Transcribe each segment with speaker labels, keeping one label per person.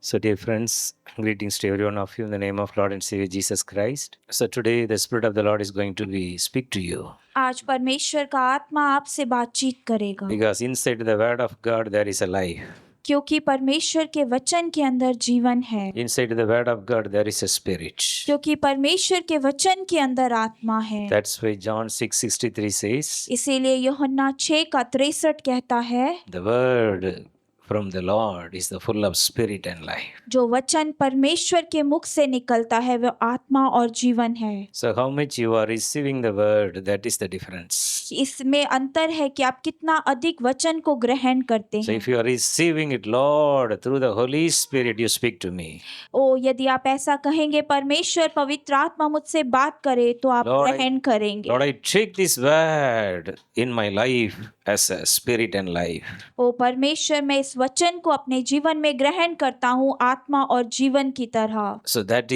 Speaker 1: So, dear friends, greetings to every one of you in the name of Lord and Savior Jesus Christ. So, today the Spirit of the Lord is going to speak to you
Speaker 2: आज परमेश्वर का आत्मा आपसे बातचीत करेगा
Speaker 1: because inside the Word of God there is a life.
Speaker 2: क्योंकि परमेश्वर के वचन के अंदर जीवन है,
Speaker 1: Inside the Word of God there is a spirit.
Speaker 2: क्योंकि परमेश्वर के वचन के अंदर आत्मा है।
Speaker 1: That's why John 6:63 says,
Speaker 2: इसीलिए यूहन्ना 6:63 कहता है,
Speaker 1: the Word from the Lord is the full of spirit and life.
Speaker 2: जो वचन परमेश्वर के मुख से निकलता है वह आत्मा और जीवन है।
Speaker 1: So, how much you are receiving the Word, that is the difference.
Speaker 2: इसमें अंतर है कि आप कितना अधिक वचन को ग्रहण करते
Speaker 1: So,
Speaker 2: हैं।
Speaker 1: if you are receiving it, Lord, through the Holy Spirit, you speak to me.
Speaker 2: ओ यदि आप ऐसा कहेंगे, परमेश्वर पवित्र आत्मा मुझसे बात करे, तो आप
Speaker 1: Lord,
Speaker 2: ग्रहण करेंगे।
Speaker 1: Lord, I take this Word in my life as a spirit and life.
Speaker 2: ओ परमेश्वर, मैं इस वचन को अपने जीवन में ग्रहण करता हूँ, आत्मा और जीवन की तरह।
Speaker 1: So that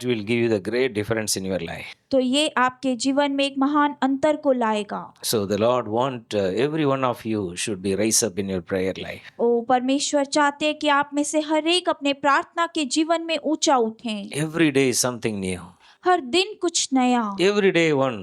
Speaker 1: will give you the great difference in your life.
Speaker 2: तो ये आपके जीवन में एक महान अंतर को लाएगा।
Speaker 1: So the Lord want every one of you should be raised up in your prayer life.
Speaker 2: ओ परमेश्वर चाहते हैं कि आप में से हर एक अपने प्रार्थना के जीवन में ऊंचा उठें।
Speaker 1: Every day something new.
Speaker 2: हर दिन कुछ नया,
Speaker 1: Every day one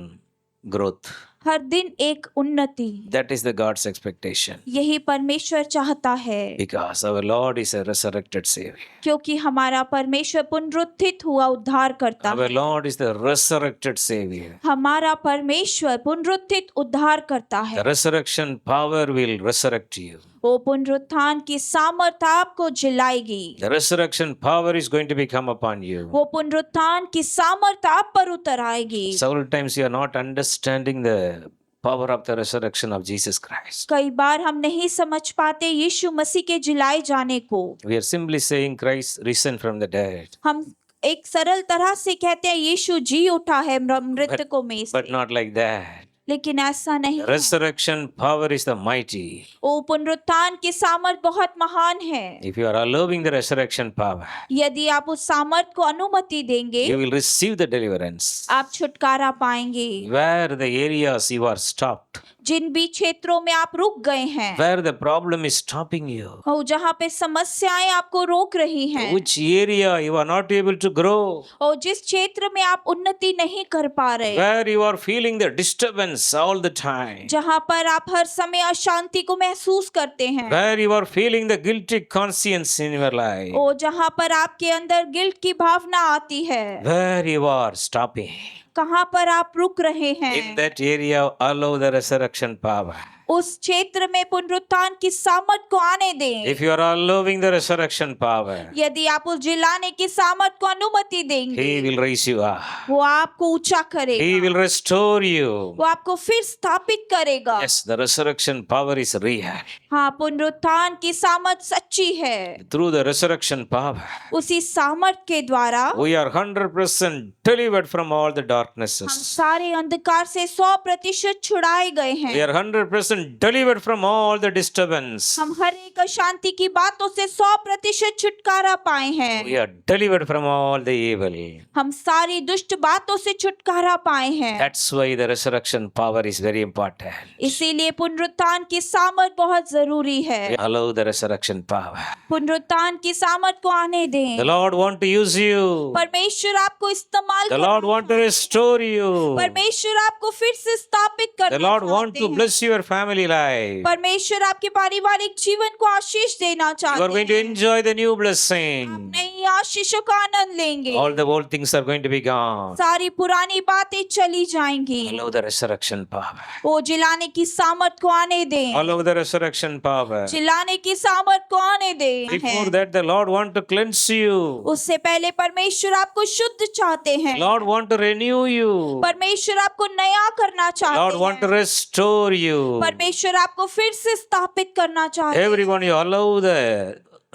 Speaker 1: growth.
Speaker 2: हर दिन एक उन्नति।
Speaker 1: That is the God's expectation.
Speaker 2: यही परमेश्वर चाहता है,
Speaker 1: Because our Lord is a resurrected Savior.
Speaker 2: क्योंकि हमारा परमेश्वर पुनरुत्थित हुआ उद्धार करता
Speaker 1: Our
Speaker 2: है।
Speaker 1: Lord is the resurrected Savior.
Speaker 2: हमारा परमेश्वर पुनरुत्थित उद्धार करता
Speaker 1: The
Speaker 2: है।
Speaker 1: resurrection power will resurrect you.
Speaker 2: वो पुनरुत्थान की सामर्थ आपको जिलाएगी।
Speaker 1: The resurrection power is going to become upon you.
Speaker 2: वो पुनरुत्थान की सामर्थ आप पर उतर आएगी।
Speaker 1: Several times you are not understanding the power of the resurrection of Jesus Christ.
Speaker 2: कई बार हम नहीं समझ पाते यीशु मसीह के जिलाए जाने को।
Speaker 1: We are simply saying Christ risen from the dead,
Speaker 2: हम एक सरल तरह से कहते हैं यीशु जी उठा है मृतकों में
Speaker 1: but
Speaker 2: से,
Speaker 1: not like that.
Speaker 2: लेकिन ऐसा नहीं
Speaker 1: The
Speaker 2: है।
Speaker 1: resurrection power is the mighty.
Speaker 2: वो पुनरुत्थान की सामर्थ बहुत महान है।
Speaker 1: If you are allowing the resurrection power,
Speaker 2: यदि आप उस सामर्थ को अनुमति देंगे,
Speaker 1: you will receive the deliverance.
Speaker 2: आप छुटकारा पाएंगे।
Speaker 1: Where the areas you are stopped,
Speaker 2: जिन भी क्षेत्रों में आप रुक गए हैं,
Speaker 1: where the problem is stopping you,
Speaker 2: और जहाँ पे समस्याएं आपको रोक रही हैं,
Speaker 1: which area you are not able to grow,
Speaker 2: और जिस क्षेत्र में आप उन्नति नहीं कर पा रहे,
Speaker 1: where you are feeling the disturbance all the time,
Speaker 2: जहाँ पर आप हर समय अशांति को महसूस करते हैं,
Speaker 1: where you are feeling the guilty conscience in your life,
Speaker 2: और जहाँ पर आपके अंदर गिल्ट की भावना आती है,
Speaker 1: where you are stopping.
Speaker 2: कहाँ पर आप रुक रहे
Speaker 1: In
Speaker 2: हैं,
Speaker 1: that area, allow the resurrection power.
Speaker 2: उस क्षेत्र में पुनरुत्थान की सामर्थ को आने दें।
Speaker 1: If you are allowing the resurrection power,
Speaker 2: यदि आप उस जिलाने की सामर्थ को अनुमति देंगे,
Speaker 1: He will raise you up.
Speaker 2: वो आपको ऊंचा
Speaker 1: He
Speaker 2: करेगा,
Speaker 1: will restore you.
Speaker 2: वो आपको फिर स्थापित करेगा।
Speaker 1: Yes, the resurrection power is real.
Speaker 2: हाँ, पुनरुत्थान की सामर्थ सच्ची है।
Speaker 1: Through the resurrection power,
Speaker 2: उसी सामर्थ के द्वारा
Speaker 1: we are 100% delivered from all the
Speaker 2: हम
Speaker 1: darknesses.
Speaker 2: सारे अंधकार से 100% छुड़ाए गए
Speaker 1: We
Speaker 2: हैं।
Speaker 1: are 100% delivered from all the disturbance.
Speaker 2: हम हर एक अशांति की बातों से 100% छुटकारा पाए हैं।
Speaker 1: We are delivered from all the evil.
Speaker 2: हम सारी दुष्ट बातों से छुटकारा पाए हैं।
Speaker 1: That's why the resurrection power is very important.
Speaker 2: इसीलिए पुनरुत्थान की सामर्थ बहुत जरूरी है।
Speaker 1: Allow the resurrection power.
Speaker 2: पुनरुत्थान की सामर्थ को आने
Speaker 1: The
Speaker 2: दें।
Speaker 1: Lord want to use you.
Speaker 2: परमेश्वर आपको इस्तेमाल
Speaker 1: The Lord want to restore you.
Speaker 2: परमेश्वर आपको फिर से स्थापित
Speaker 1: The
Speaker 2: करना
Speaker 1: Lord want
Speaker 2: चाहते
Speaker 1: to
Speaker 2: हैं।
Speaker 1: bless your family life.
Speaker 2: परमेश्वर आपके पारिवारिक जीवन को आशीष देना
Speaker 1: You are
Speaker 2: चाहते
Speaker 1: going to
Speaker 2: हैं।
Speaker 1: enjoy the new blessing.
Speaker 2: नई आशीषों का आनंद लेंगे।
Speaker 1: All the old things are going to be gone.
Speaker 2: सारी पुरानी बातें चली जाएंगी।
Speaker 1: Allow the resurrection power.
Speaker 2: वो जिलाने की सामर्थ को आने दें।
Speaker 1: Allow the resurrection power.
Speaker 2: जिलाने की सामर्थ को आने दें।
Speaker 1: Before that, the Lord want to cleanse you.
Speaker 2: उससे पहले परमेश्वर आपको शुद्ध चाहते हैं।
Speaker 1: Lord want to renew you.
Speaker 2: परमेश्वर आपको नया करना
Speaker 1: Lord
Speaker 2: चाहते
Speaker 1: want to
Speaker 2: हैं।
Speaker 1: restore you.
Speaker 2: परमेश्वर आपको फिर से स्थापित करना चाहते हैं।
Speaker 1: Everyone, you allow the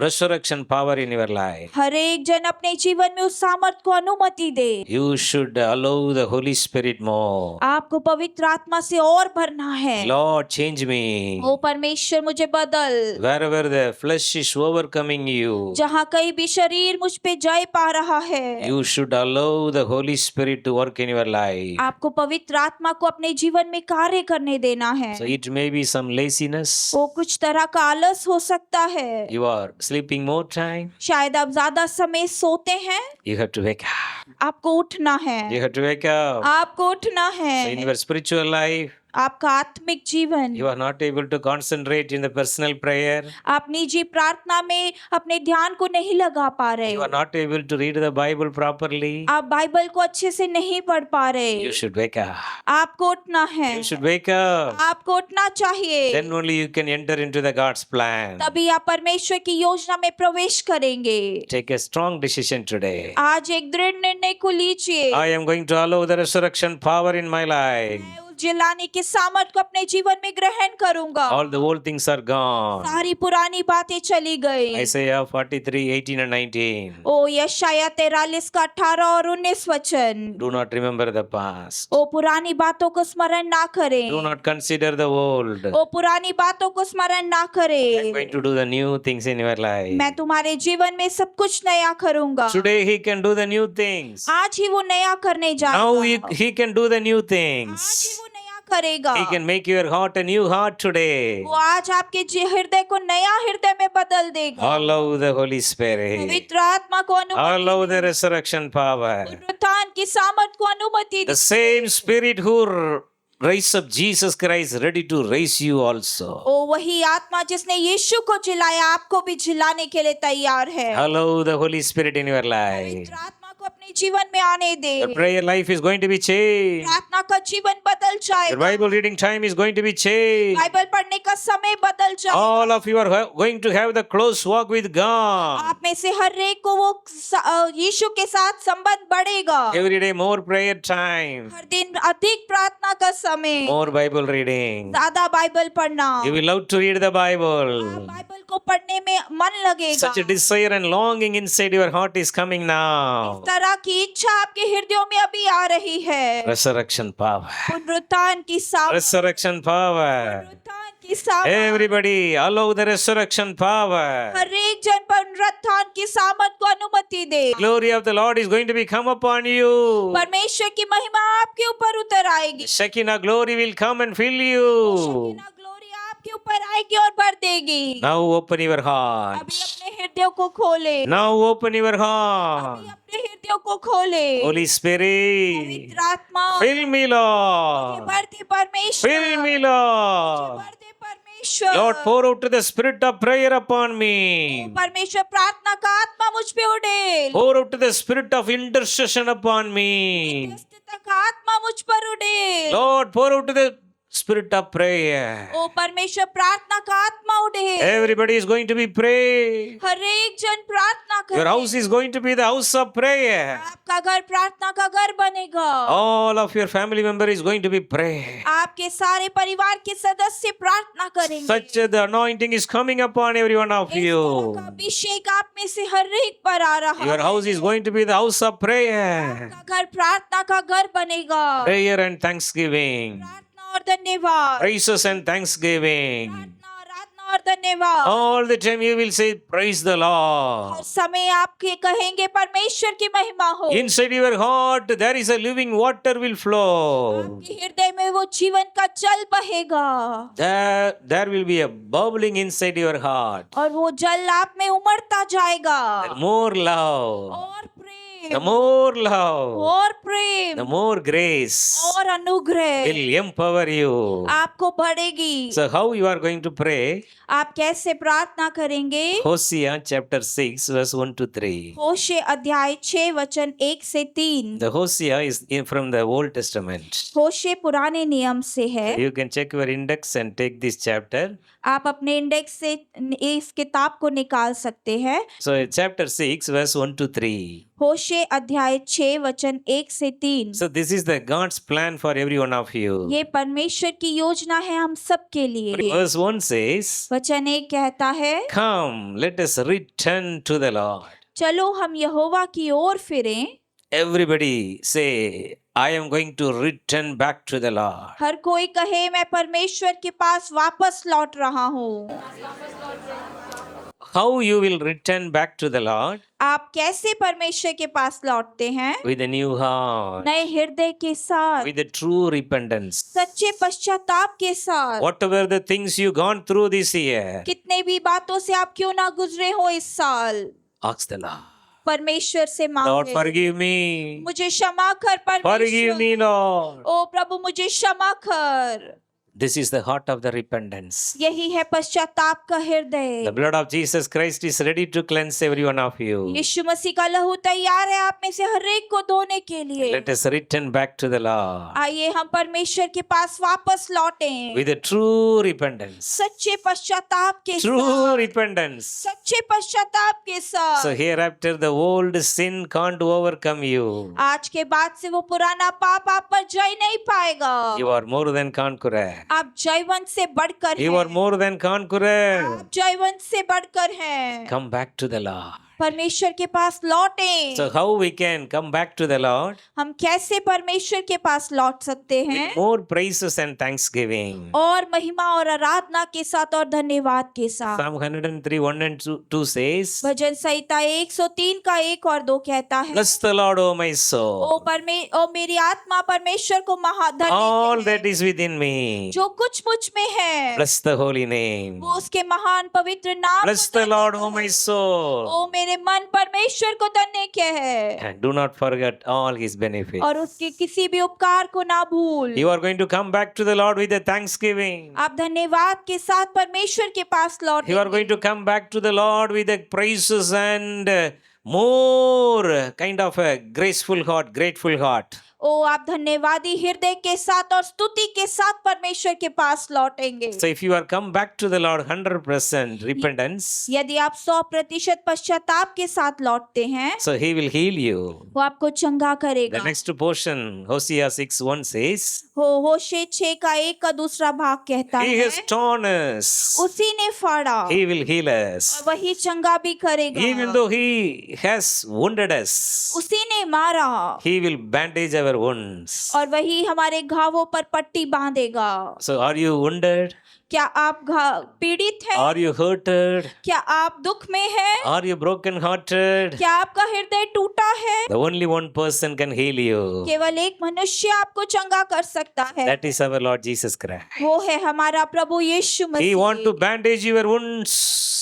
Speaker 1: resurrection power in your life.
Speaker 2: हर एक जन अपने जीवन में उस सामर्थ को अनुमति दे।
Speaker 1: You should allow the Holy Spirit more.
Speaker 2: आपको पवित्र आत्मा से और भरना है।
Speaker 1: Lord, change me.
Speaker 2: ओ परमेश्वर, मुझे बदल।
Speaker 1: Wherever the flesh is overcoming you,
Speaker 2: जहाँ कहीं भी शरीर मुझ पे जय पा रहा है,
Speaker 1: you should allow the Holy Spirit to work in your life.
Speaker 2: आपको पवित्र आत्मा को अपने जीवन में कार्य करने देना है।
Speaker 1: So it may be some laziness.
Speaker 2: वो कुछ तरह का आलस हो सकता है।
Speaker 1: You are sleeping more time?
Speaker 2: शायद आप ज्यादा समय सोते हैं,
Speaker 1: You have to wake up.
Speaker 2: आपको उठना है,
Speaker 1: You have to wake up.
Speaker 2: आपको उठना
Speaker 1: So in
Speaker 2: है।
Speaker 1: your spiritual life,
Speaker 2: आपका आत्मिक जीवन,
Speaker 1: you are not able to concentrate in the personal prayer.
Speaker 2: आप निजी प्रार्थना में अपने ध्यान को नहीं लगा पा रहे,
Speaker 1: You are not able to read the Bible properly.
Speaker 2: आप बाइबल को अच्छे से नहीं पढ़ पा रहे,
Speaker 1: You should wake up.
Speaker 2: आपको उठना है,
Speaker 1: You should wake up.
Speaker 2: आपको उठना चाहिए।
Speaker 1: Then only you can enter into the God's plan.
Speaker 2: तभी आप परमेश्वर की योजना में प्रवेश करेंगे।
Speaker 1: Take a strong decision today.
Speaker 2: आज एक दृढ़ निर्णय को लीजिए।
Speaker 1: I am going to allow the resurrection power in my life.
Speaker 2: मैं उस जिलाने की सामर्थ को अपने जीवन में ग्रहण करूंगा।
Speaker 1: All the old things are gone.
Speaker 2: सारी पुरानी बातें चली गई।
Speaker 1: Isaiah 43:18 and 19.
Speaker 2: ओ यशाया 43 का 18 और 19 वचन।
Speaker 1: Do not remember the past.
Speaker 2: ओ पुरानी बातों को स्मरण ना करें।
Speaker 1: Do not consider the old.
Speaker 2: ओ पुरानी बातों को स्मरण ना
Speaker 1: I'm
Speaker 2: करें।
Speaker 1: going to do the new things in your life.
Speaker 2: मैं तुम्हारे जीवन में सब कुछ नया करूंगा।
Speaker 1: Today he can do the new things.
Speaker 2: आज ही वो नया करने
Speaker 1: Now
Speaker 2: जाएगा।
Speaker 1: he can do the new
Speaker 2: आज ही
Speaker 1: things.
Speaker 2: वो नया करेगा।
Speaker 1: He can make your heart a new heart today.
Speaker 2: वो आज आपके हृदय को नया हृदय में बदल देगा।
Speaker 1: Allow the Holy Spirit.
Speaker 2: पवित्र आत्मा को अनुमति,
Speaker 1: Allow the resurrection power.
Speaker 2: पुनरुत्थान की सामर्थ को अनुमति
Speaker 1: The
Speaker 2: they.
Speaker 1: same Spirit who raised up Jesus Christ ready to raise you also.
Speaker 2: ओ वही आत्मा जिसने यीशु को जिलाया आपको भी जिलाने के लिए तैयार है।
Speaker 1: Allow the Holy Spirit in your life.
Speaker 2: पवित्र आत्मा को अपने जीवन में आने दे।
Speaker 1: Your prayer life is going to be changed.
Speaker 2: प्रार्थना का जीवन बदल
Speaker 1: Your
Speaker 2: जाएगा।
Speaker 1: Bible reading time is going to be changed.
Speaker 2: Bible पढ़ने का समय बदल जाएगा।
Speaker 1: All of you are going to have the close walk with God.
Speaker 2: आप में से हर एक को वो यीशु के साथ संबंध बढ़ेगा।
Speaker 1: Every day more prayer time.
Speaker 2: हर दिन अधिक प्रार्थना का समय,
Speaker 1: More Bible reading.
Speaker 2: ज्यादा बाइबल पढ़ना।
Speaker 1: You will love to read the Bible.
Speaker 2: आप बाइबल को पढ़ने में मन लगेगा।
Speaker 1: Such a desire and longing inside your heart is coming now.
Speaker 2: तरह की इच्छा आपके हृदयों में अभी आ रही है।
Speaker 1: Resurrection power.
Speaker 2: पुनरुत्थान की सामर्थ,
Speaker 1: Resurrection power.
Speaker 2: पुनरुत्थान की सामर्थ।
Speaker 1: Everybody, allow the resurrection power.
Speaker 2: हर एक जन पुनरुत्थान की सामर्थ को अनुमति दे।
Speaker 1: Glory of the Lord is going to be come upon you.
Speaker 2: परमेश्वर की महिमा आपके ऊपर उतर आएगी।
Speaker 1: Shekinah glory will come and fill you.
Speaker 2: Shakina glory आपके ऊपर आएगी और भर देगी।
Speaker 1: Now open your heart.
Speaker 2: अभी अपने हृदयों को खोले।
Speaker 1: Now open your
Speaker 2: अभी
Speaker 1: heart.
Speaker 2: अपने हृदयों को खोले।
Speaker 1: Holy Spirit,
Speaker 2: पवित्र आत्मा
Speaker 1: fill me, Lord.
Speaker 2: भर दे परमेश्वर,
Speaker 1: Fill me, Lord.
Speaker 2: भर दे परमेश्वर।
Speaker 1: Lord, pour out the spirit of prayer upon me.
Speaker 2: परमेश्वर प्रार्थना का आत्मा मुझ पे उड़े।
Speaker 1: Pour out the spirit of intercession upon me.
Speaker 2: मध्यस्थता का आत्मा मुझ पर उड़े।
Speaker 1: Lord, pour out the spirit of prayer.
Speaker 2: ओ परमेश्वर प्रार्थना का आत्मा उड़े।
Speaker 1: Everybody is going to be pray.
Speaker 2: हर एक जन प्रार्थना करे।
Speaker 1: Your house is going to be the house of prayer.
Speaker 2: आपका घर प्रार्थना का घर बनेगा।
Speaker 1: All of your family member is going to be pray.
Speaker 2: आपके सारे परिवार के सदस्य प्रार्थना करेंगे।
Speaker 1: Such the anointing is coming upon every one of
Speaker 2: इस तरह
Speaker 1: you.
Speaker 2: का अभिषेक आप में से हर एक पर आ रहा
Speaker 1: Your
Speaker 2: है।
Speaker 1: house is going to be the house of prayer.
Speaker 2: आपका घर प्रार्थना का घर बनेगा।
Speaker 1: Prayer and thanksgiving.
Speaker 2: प्रार्थना और धन्यवाद,
Speaker 1: Praises and thanksgiving.
Speaker 2: प्रार्थना और धन्यवाद।
Speaker 1: All the time you will say, praise the
Speaker 2: her
Speaker 1: Lord.
Speaker 2: समय आपके कहेंगे परमेश्वर की महिमा हो।
Speaker 1: Inside your heart, there is a living water will flow.
Speaker 2: आपके हृदय में वो जीवन का जल बहेगा
Speaker 1: There will be a bubbling inside your heart.
Speaker 2: और वो जल आप में उमड़ता जाएगा।
Speaker 1: More love.
Speaker 2: और प्रेम,
Speaker 1: The more love.
Speaker 2: और प्रेम,
Speaker 1: The more grace
Speaker 2: और अनुग्रह
Speaker 1: will empower you.
Speaker 2: आपको बढ़ेगी।
Speaker 1: So how you are going to pray?
Speaker 2: आप कैसे प्रार्थना करेंगे?
Speaker 1: Hosea chapter 6 verse 1 to 3.
Speaker 2: होशे अध्याय 6 वचन 1 से 3।
Speaker 1: The Hosea is from the Old Testament.
Speaker 2: होशे पुराने नियम से है।
Speaker 1: You can check your index and take this chapter.
Speaker 2: आप अपने इंडेक्स से इस किताब को निकाल सकते हैं।
Speaker 1: So chapter 6 verse 1 to 3.
Speaker 2: होशे अध्याय 6 वचन 1 से 3।
Speaker 1: So this is the God's plan for every one of you.
Speaker 2: ये परमेश्वर की योजना है हम सब के लिए।
Speaker 1: Verse 1 says,
Speaker 2: वचन 1 कहता है,
Speaker 1: come, let us return to the Lord.
Speaker 2: चलो हम यहोवा की ओर फिरें।
Speaker 1: Everybody say, I am going to return back to the Lord.
Speaker 2: हर कोई कहे मैं परमेश्वर के पास वापस लौट रहा हूँ।
Speaker 1: how you will return back to the Lord?
Speaker 2: आप कैसे परमेश्वर के पास लौटते हैं?
Speaker 1: With a new heart,
Speaker 2: नए हृदय के साथ,
Speaker 1: with a true repentance.
Speaker 2: सच्चे पश्चाताप के साथ।
Speaker 1: Whatever the things you gone through this year,
Speaker 2: कितने भी बातों से आप क्यों ना गुजरे हो इस साल,
Speaker 1: ask the Lord.
Speaker 2: परमेश्वर से
Speaker 1: Lord,
Speaker 2: मांगे,
Speaker 1: forgive me.
Speaker 2: मुझे क्षमा कर
Speaker 1: Forgive me,
Speaker 2: परमेश्वर।
Speaker 1: Lord.
Speaker 2: ओ प्रभु मुझे क्षमा कर।
Speaker 1: This is the heart of the repentance.
Speaker 2: यही है पश्चाताप का
Speaker 1: The
Speaker 2: हृदय।
Speaker 1: blood of Jesus Christ is ready to cleanse every one of you.
Speaker 2: यीशु मसीह का लहू तैयार है आप में से हर एक को धोने के लिए।
Speaker 1: Let us return back to the Lord
Speaker 2: आइए हम परमेश्वर के पास वापस लौटें,
Speaker 1: with a true repentance.
Speaker 2: सच्चे पश्चाताप के
Speaker 1: True
Speaker 2: साथ,
Speaker 1: repentance.
Speaker 2: सच्चे पश्चाताप के साथ।
Speaker 1: So hereafter the old sin can't overcome you.
Speaker 2: आज के बाद से वो पुराना पाप आप पर जय नहीं पाएगा।
Speaker 1: You are more than conqueror.
Speaker 2: आप जयवंत से बढ़कर
Speaker 1: You are
Speaker 2: हैं।
Speaker 1: more than conqueror.
Speaker 2: आप जयवंत से बढ़कर हैं।
Speaker 1: Come back to the Lord.
Speaker 2: परमेश्वर के पास लौटें।
Speaker 1: So how we can come back to the Lord?
Speaker 2: हम कैसे परमेश्वर के पास लौट सकते हैं?
Speaker 1: With more praises and thanksgiving.
Speaker 2: और महिमा और आराधना के साथ और धन्यवाद के साथ।
Speaker 1: Psalm 103, 1 and 2 says,
Speaker 2: भजन संहिता 103 का 1 और 2 कहता है,
Speaker 1: Bless the Lord, O my soul,
Speaker 2: ओ मेरी आत्मा परमेश्वर को महाधन्य
Speaker 1: all
Speaker 2: कहे।
Speaker 1: that is within me.
Speaker 2: जो कुछ मुझ में है,
Speaker 1: Bless the holy name.
Speaker 2: वो उसके महान पवित्र नाम
Speaker 1: Bless
Speaker 2: को
Speaker 1: the
Speaker 2: धन्य
Speaker 1: Lord, O
Speaker 2: कहे।
Speaker 1: my soul.
Speaker 2: ओ मेरे मन परमेश्वर को धन्य कहे
Speaker 1: And do not forget all his benefits.
Speaker 2: और उसके किसी भी उपकार को ना भूल।
Speaker 1: You are going to come back to the Lord with a thanksgiving.
Speaker 2: आप धन्यवाद के साथ परमेश्वर के पास
Speaker 1: You are
Speaker 2: लौटेंगे।
Speaker 1: going to come back to the Lord with a praises and more kind of a graceful heart, grateful heart.
Speaker 2: ओ आप धन्यवादी हृदय के साथ और स्तुति के साथ परमेश्वर के पास लौटेंगे।
Speaker 1: So if you are come back to the Lord 100% repentance,
Speaker 2: यदि आप 100% पश्चाताप के साथ लौटते हैं,
Speaker 1: so he will heal you.
Speaker 2: वो आपको चंगा
Speaker 1: The
Speaker 2: करेगा।
Speaker 1: next portion, Hosea 6:1 says,
Speaker 2: होशे 6 का 1 का दूसरा भाग कहता
Speaker 1: He
Speaker 2: है,
Speaker 1: has torn us.
Speaker 2: उसी ने फाड़ा
Speaker 1: He will heal us.
Speaker 2: और वही चंगा भी करेगा।
Speaker 1: Even though he has wounded us,
Speaker 2: उसी ने मारा
Speaker 1: he will bandage our wounds.
Speaker 2: और वही हमारे घावों पर पट्टी बांधेगा।
Speaker 1: So are you wounded?
Speaker 2: क्या आप पीड़ित हैं?
Speaker 1: Are you hurted?
Speaker 2: क्या आप दुख में हैं?
Speaker 1: Are you broken hearted?
Speaker 2: क्या आपका हृदय टूटा है?
Speaker 1: The only one person can heal you.
Speaker 2: केवल एक मनुष्य आपको चंगा कर सकता है।
Speaker 1: That is our Lord Jesus Christ.
Speaker 2: वो है हमारा प्रभु यीशु
Speaker 1: He
Speaker 2: Masih.
Speaker 1: wants to bandage your wounds.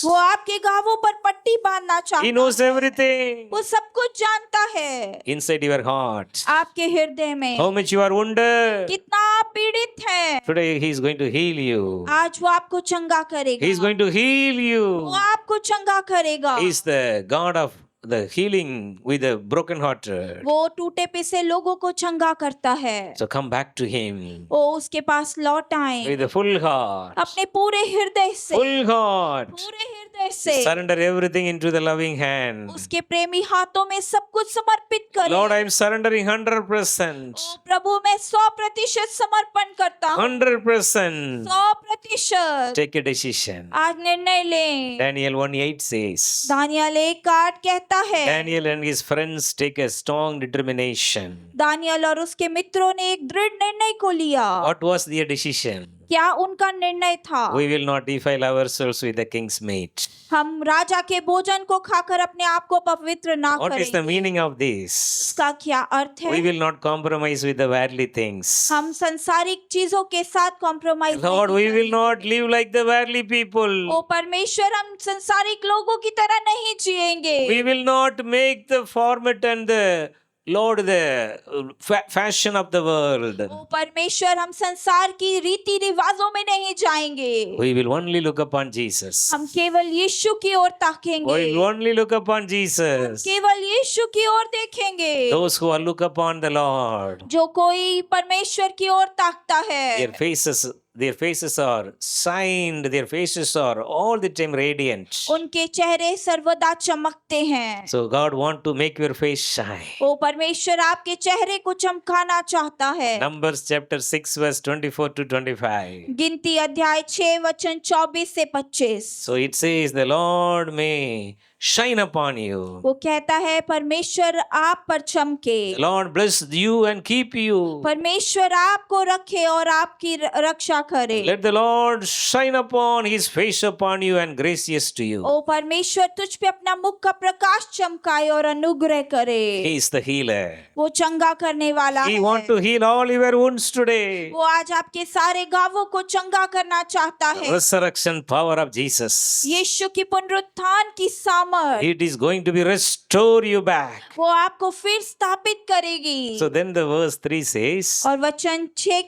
Speaker 2: वो आपके घावों पर पट्टी बांधना
Speaker 1: He
Speaker 2: चाहता
Speaker 1: knows
Speaker 2: है।
Speaker 1: everything
Speaker 2: वो सब कुछ जानता है।
Speaker 1: inside your heart.
Speaker 2: आपके हृदय में
Speaker 1: How much you are wounded.
Speaker 2: कितना आप पीड़ित हैं।
Speaker 1: Today he is going to heal you.
Speaker 2: आज वो आपको चंगा करेगा।
Speaker 1: He is going to heal
Speaker 2: वो
Speaker 1: you.
Speaker 2: आपको चंगा करेगा।
Speaker 1: He is the God of the healing with the broken hearted.
Speaker 2: वो टूटे पिसे लोगों को चंगा करता है।
Speaker 1: So come back to him
Speaker 2: वो उसके पास लौट आए
Speaker 1: with a full heart.
Speaker 2: अपने पूरे हृदय से।
Speaker 1: Full heart.
Speaker 2: पूरे हृदय से
Speaker 1: Surrender everything into the loving hand.
Speaker 2: उसके प्रेमी हाथों में सब कुछ समर्पित करें।
Speaker 1: Lord, I am surrendering 100%.
Speaker 2: ओ प्रभु मैं 100% समर्पण करता हूँ।
Speaker 1: 100%.
Speaker 2: 100%
Speaker 1: Take a decision.
Speaker 2: आज निर्णय लें।
Speaker 1: Daniel 1:8 says,
Speaker 2: दानियल 1:8 कहता है,
Speaker 1: Daniel and his friends take a strong determination.
Speaker 2: Daniel और उसके मित्रों ने एक दृढ़ निर्णय को लिया।
Speaker 1: What was their decision?
Speaker 2: क्या उनका निर्णय था?
Speaker 1: We will not defile ourselves with the king's meat.
Speaker 2: हम राजा के भोजन को खाकर अपने आप को पवित्र ना
Speaker 1: What is the
Speaker 2: करें।
Speaker 1: meaning of this?
Speaker 2: इसका क्या अर्थ
Speaker 1: We
Speaker 2: है?
Speaker 1: will not compromise with the worldly things.
Speaker 2: हम संसारिक चीजों के साथ कॉम्प्रोमाइज
Speaker 1: Lord, we
Speaker 2: नहीं
Speaker 1: will not live like the worldly people.
Speaker 2: ओ परमेश्वर हम संसारिक लोगों की तरह नहीं जिएंगे।
Speaker 1: We will not make the format and the Lord the fashion of the world.
Speaker 2: ओ परमेश्वर हम संसार की रीति रिवाजों में नहीं जाएंगे।
Speaker 1: We will only look upon Jesus.
Speaker 2: हम केवल यीशु की ओर ताकेंगे।
Speaker 1: We will only look upon Jesus.
Speaker 2: केवल यीशु की ओर देखेंगे।
Speaker 1: Those who are look upon the Lord,
Speaker 2: जो कोई परमेश्वर की ओर ताकता है,
Speaker 1: their faces are signed, their faces are all the time radiant.
Speaker 2: उनके चेहरे सर्वदा चमकते हैं।
Speaker 1: So God want to make your face shine.
Speaker 2: ओ परमेश्वर आपके चेहरे को चमकाना चाहता है।
Speaker 1: Numbers chapter 6 verse 24 to 25.
Speaker 2: गिनती अध्याय 6 वचन 24 से 25।
Speaker 1: So it says the Lord may shine upon you.
Speaker 2: वो कहता है परमेश्वर आप पर चमके,
Speaker 1: The Lord bless you and keep you.
Speaker 2: परमेश्वर आपको रखे और आपकी रक्षा करे।
Speaker 1: Let the Lord shine upon his face upon you and gracious to you.
Speaker 2: ओ परमेश्वर तुझ पे अपना मुख का प्रकाश चमकाए और अनुग्रह करे।
Speaker 1: He is the healer.
Speaker 2: वो चंगा करने वाला
Speaker 1: He
Speaker 2: है।
Speaker 1: want to heal all your wounds today.
Speaker 2: वो आज आपके सारे घावों को चंगा करना चाहता है।
Speaker 1: Resurrection power of Jesus.
Speaker 2: यीशु की पुनरुत्थान की सामर्थ
Speaker 1: It is going to be restore you back.
Speaker 2: वो आपको फिर स्थापित करेगी।
Speaker 1: So then the verse 3 says,
Speaker 2: और वचन 3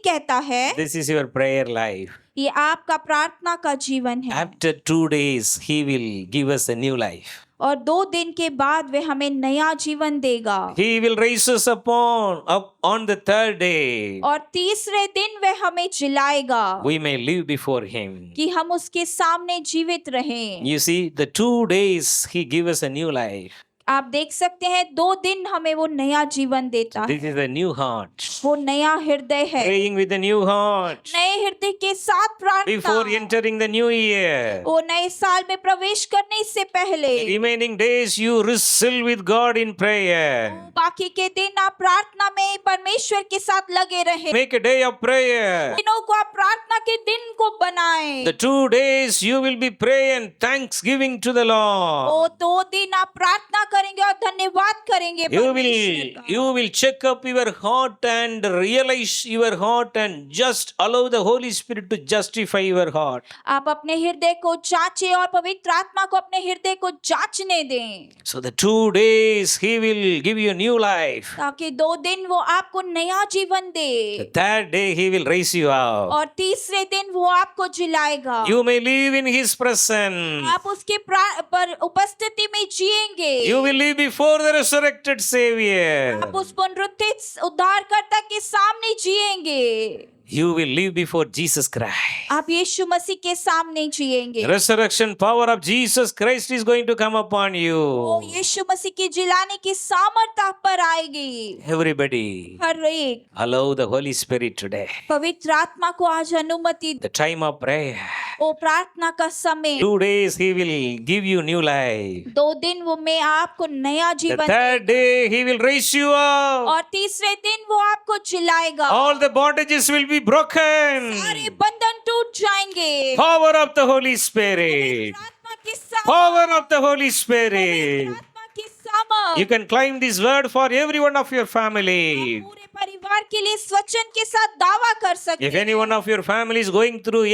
Speaker 2: कहता है,
Speaker 1: this is your prayer life.
Speaker 2: ये आपका प्रार्थना का जीवन है
Speaker 1: After 2 days, he will give us a new life.
Speaker 2: और 2 दिन के बाद वे हमें नया जीवन देगा।
Speaker 1: He will raise us up on the 3rd day.
Speaker 2: और तीसरे दिन वे हमें जिलाएगा
Speaker 1: We may live before him.
Speaker 2: कि हम उसके सामने जीवित रहें।
Speaker 1: You see, the 2 days he give us a new life.
Speaker 2: आप देख सकते हैं 2 दिन हमें वो नया जीवन देता है।
Speaker 1: This is a new heart.
Speaker 2: वो नया हृदय है।
Speaker 1: Praying with a new heart.
Speaker 2: नए हृदय के साथ प्रार्थना।
Speaker 1: Before entering the new year.
Speaker 2: वो नए साल में प्रवेश करने से पहले
Speaker 1: Remaining days you wrestle with God in prayer.
Speaker 2: बाकी के दिन आप प्रार्थना में परमेश्वर के साथ लगे रहे।
Speaker 1: Make a day of prayer.
Speaker 2: दिनों को आप प्रार्थना के दिन को बनाएं।
Speaker 1: The 2 days you will be praying thanksgiving to the Lord.
Speaker 2: वो 2 दिन आप प्रार्थना करेंगे और धन्यवाद करेंगे परमेश्वर का।
Speaker 1: You will check up your heart and realize your heart and just allow the Holy Spirit to justify your heart.
Speaker 2: आप अपने हृदय को जांचें और पवित्र आत्मा को अपने हृदय को जांचने दें,
Speaker 1: So the 2 days he will give you new life.
Speaker 2: ताकि 2 दिन वो आपको नया जीवन
Speaker 1: The
Speaker 2: they
Speaker 1: 3rd day he will raise you up.
Speaker 2: और तीसरे दिन वो आपको जिलाएगा।
Speaker 1: You may live in his presence.
Speaker 2: आप उसके पर उपस्थिति में जिएंगे।
Speaker 1: You will live before the resurrected Savior.
Speaker 2: आप उस पुनरुत्थित उद्धारकर्ता के सामने जिएंगे।
Speaker 1: You will live before Jesus Christ.
Speaker 2: आप यीशु मसीह के सामने जिएंगे।
Speaker 1: Resurrection power of Jesus Christ is going to come upon
Speaker 2: वो
Speaker 1: you.
Speaker 2: यीशु मसीह की जिलाने की सामर्थ आप पर आएगी।
Speaker 1: Everybody,
Speaker 2: हर एक
Speaker 1: allow the Holy Spirit today.
Speaker 2: पवित्र आत्मा को आज अनुमति
Speaker 1: The time of prayer.
Speaker 2: ओ प्रार्थना का समय।
Speaker 1: 2 days he will give you new life.
Speaker 2: 2 दिन वो मैं आपको नया
Speaker 1: The
Speaker 2: जीवन
Speaker 1: 3rd day he will raise you up.
Speaker 2: और तीसरे दिन वो आपको जिलाएगा।
Speaker 1: All the bondages will be broken.
Speaker 2: सारे बंधन टूट जाएंगे।
Speaker 1: Power of the Holy Spirit.
Speaker 2: आत्मा की सामर्थ,
Speaker 1: Power of the Holy Spirit.
Speaker 2: आत्मा की सामर्थ।
Speaker 1: You can claim this word for every one of your family.
Speaker 2: पूरे परिवार के लिए इस वचन के साथ दावा कर सकते
Speaker 1: If any one of your family is going through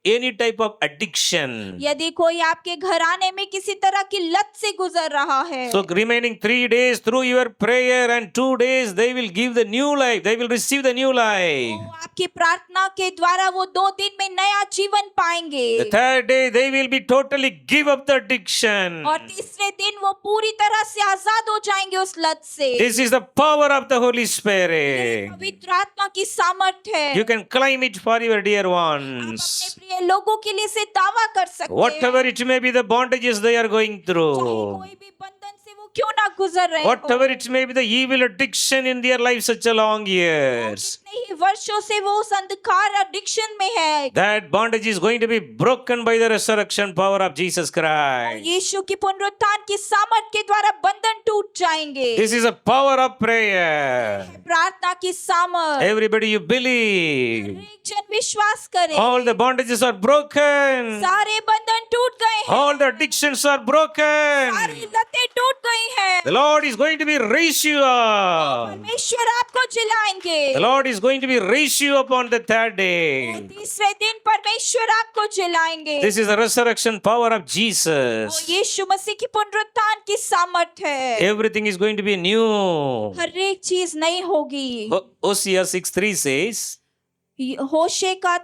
Speaker 1: any type of addiction,
Speaker 2: यदि कोई आपके घराने में किसी तरह की लत से गुजर रहा है,
Speaker 1: so remaining 3 days through your prayer and 2 days they will give the new life. They will receive the new life.
Speaker 2: तो आपकी प्रार्थना के द्वारा वो 2 दिन में नया जीवन पाएंगे।
Speaker 1: The 3rd day they will be totally give up the addiction.
Speaker 2: और तीसरे दिन वो पूरी तरह से आजाद हो जाएंगे उस लत से।
Speaker 1: This is the power of the Holy Spirit.
Speaker 2: पवित्र आत्मा की सामर्थ है।
Speaker 1: You can claim it for your dear
Speaker 2: आप
Speaker 1: ones.
Speaker 2: अपने प्रिय लोगों के लिए से दावा कर सकते हैं।
Speaker 1: Whatever it may be the bondages they are going
Speaker 2: चाहे
Speaker 1: through.
Speaker 2: कोई भी बंधन से वो क्यों ना गुजर रहे हो,
Speaker 1: Whatever it may be the evil addiction in their life such a long years.
Speaker 2: कितने ही वर्षों से वो उस अंधकार एडिक्शन में है,
Speaker 1: That bondage is going to be broken by the resurrection power of Jesus Christ.
Speaker 2: यीशु की पुनरुत्थान की सामर्थ के द्वारा बंधन टूट जाएंगे।
Speaker 1: This is a power of prayer.
Speaker 2: प्रार्थना की सामर्थ।
Speaker 1: Everybody you believe.
Speaker 2: एक जन विश्वास करे।
Speaker 1: All the bondages are broken.
Speaker 2: सारे बंधन टूट गए हैं।
Speaker 1: All the addictions are broken.
Speaker 2: सारी लतें टूट गई हैं।
Speaker 1: The Lord is going to be raise you up.
Speaker 2: परमेश्वर आपको जिलाएंगे।
Speaker 1: The Lord is going to be raise you up on the 3rd day.
Speaker 2: तीसरे दिन परमेश्वर आपको जिलाएंगे।
Speaker 1: This is the resurrection power of
Speaker 2: वो
Speaker 1: Jesus.
Speaker 2: यीशु मसीह की पुनरुत्थान की सामर्थ है।
Speaker 1: Everything is going to be new.
Speaker 2: हर एक चीज नई होगी।
Speaker 1: Hosea 6:3 says,
Speaker 2: होशे का